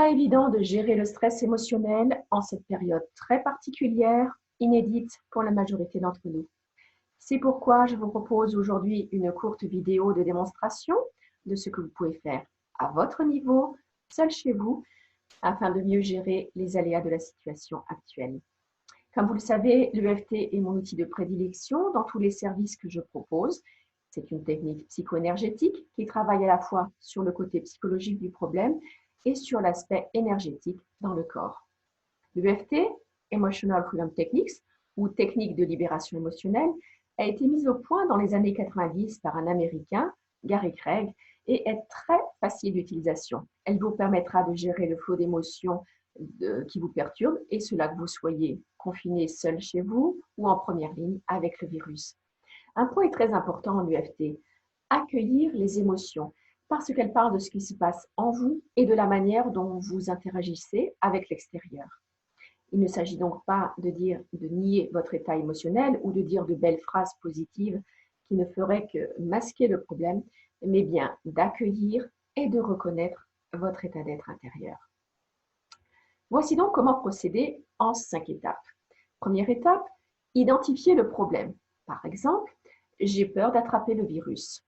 Pas évident de gérer le stress émotionnel en cette période très particulière, inédite pour la majorité d'entre nous. C'est pourquoi je vous propose aujourd'hui une courte vidéo de démonstration de ce que vous pouvez faire à votre niveau, seul chez vous, afin de mieux gérer les aléas de la situation actuelle. Comme vous le savez, l'EFT est mon outil de prédilection dans tous les services que je propose. C'est une technique psycho-énergétique qui travaille à la fois sur le côté psychologique du problème et sur l'aspect énergétique dans le corps. L'EFT, Emotional Freedom Techniques, ou technique de libération émotionnelle, a été mise au point dans les années 90 par un Américain, Gary Craig, et est très facile d'utilisation. Elle vous permettra de gérer le flot d'émotions qui vous perturbe, et cela que vous soyez confiné seul chez vous ou en première ligne avec le virus. Un point est très important en EFT, accueillir les émotions, parce qu'elles parlent de ce qui se passe en vous et de la manière dont vous interagissez avec l'extérieur. Il ne s'agit donc pas de nier votre état émotionnel ou de dire de belles phrases positives qui ne feraient que masquer le problème, mais bien d'accueillir et de reconnaître votre état d'être intérieur. Voici donc comment procéder en 5 étapes. Première étape, identifier le problème. Par exemple, j'ai peur d'attraper le virus.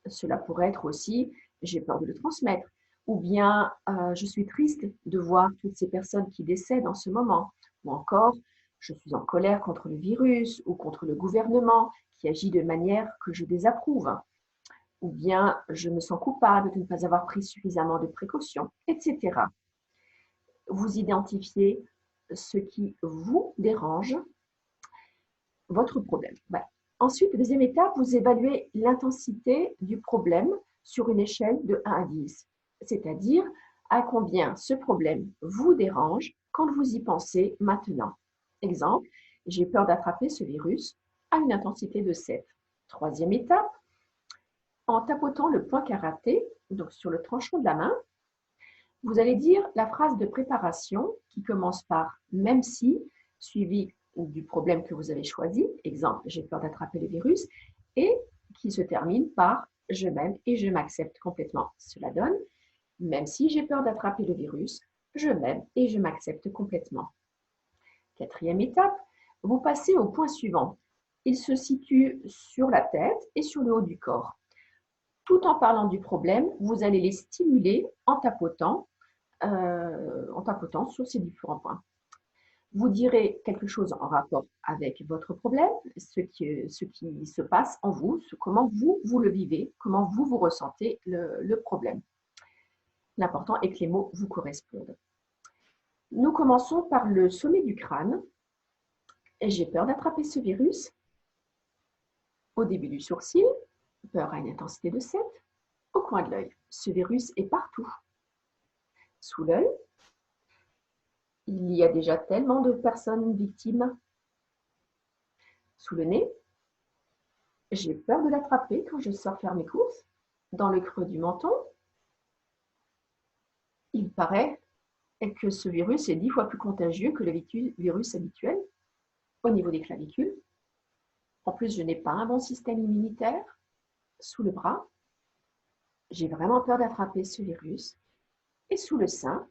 Cela pourrait être aussi, j'ai peur de le transmettre. Ou bien, je suis triste de voir toutes ces personnes qui décèdent en ce moment. Ou encore, je suis en colère contre le virus ou contre le gouvernement qui agit de manière que je désapprouve. Ou bien, je me sens coupable de ne pas avoir pris suffisamment de précautions, etc. Vous identifiez ce qui vous dérange, votre problème. Ensuite, deuxième étape, vous évaluez l'intensité du problème sur une échelle de 1 à 10, c'est-à-dire à combien ce problème vous dérange quand vous y pensez maintenant. Exemple, j'ai peur d'attraper ce virus à une intensité de 7. Troisième étape, en tapotant le point karaté, donc sur le tranchant de la main, vous allez dire la phrase de préparation qui commence par « même si » suivi du problème que vous avez choisi, exemple, j'ai peur d'attraper le virus, et qui se termine par je m'aime et je m'accepte complètement. Cela donne, même si j'ai peur d'attraper le virus, je m'aime et je m'accepte complètement. Quatrième étape, vous passez au point suivant. Il se situe sur la tête et sur le haut du corps. Tout en parlant du problème, vous allez les stimuler en tapotant sur ces différents points. Vous direz quelque chose en rapport avec votre problème, ce qui se passe en vous, comment vous le vivez, comment vous ressentez le problème. L'important est que les mots vous correspondent. Nous commençons par le sommet du crâne. J'ai peur d'attraper ce virus. Au début du sourcil, peur à une intensité de 7. Au coin de l'œil, ce virus est partout. Sous l'œil, il y a déjà tellement de personnes victimes. Sous le nez, j'ai peur de l'attraper quand je sors faire mes courses. Dans le creux du menton, il paraît que ce virus est 10 fois plus contagieux que le virus habituel. Au niveau des clavicules, en plus, je n'ai pas un bon système immunitaire. Sous le bras, j'ai vraiment peur d'attraper ce virus. Et sous le sein,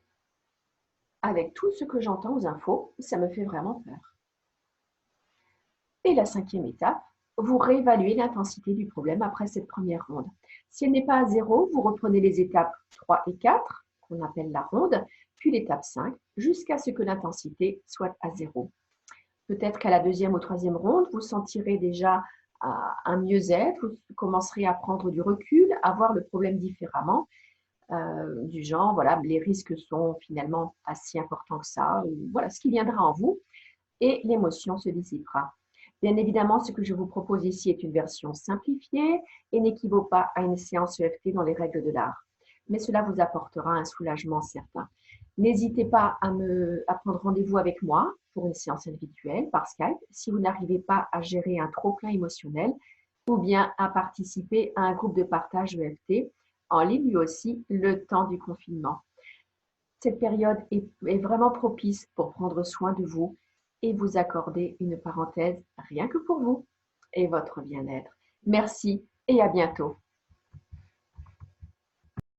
avec tout ce que j'entends aux infos, ça me fait vraiment peur. Et la 5e étape, vous réévaluez l'intensité du problème après cette première ronde. Si elle n'est pas à 0, vous reprenez les étapes 3 et 4, qu'on appelle la ronde, puis l'étape 5, jusqu'à ce que l'intensité soit à 0. Peut-être qu'à la 2e ou 3e ronde, vous sentirez déjà un mieux-être, vous commencerez à prendre du recul, à voir le problème différemment, du genre, voilà, les risques sont finalement pas si importants que ça, ou voilà, ce qui viendra en vous, et l'émotion se dissipera. Bien évidemment, ce que je vous propose ici est une version simplifiée et n'équivaut pas à une séance EFT dans les règles de l'art. Mais cela vous apportera un soulagement certain. N'hésitez pas à prendre rendez-vous avec moi pour une séance individuelle par Skype si vous n'arrivez pas à gérer un trop-plein émotionnel ou bien à participer à un groupe de partage EFT en ligne lui aussi le temps du confinement. Cette période est vraiment propice pour prendre soin de vous et vous accorder une parenthèse rien que pour vous et votre bien-être. Merci et à bientôt.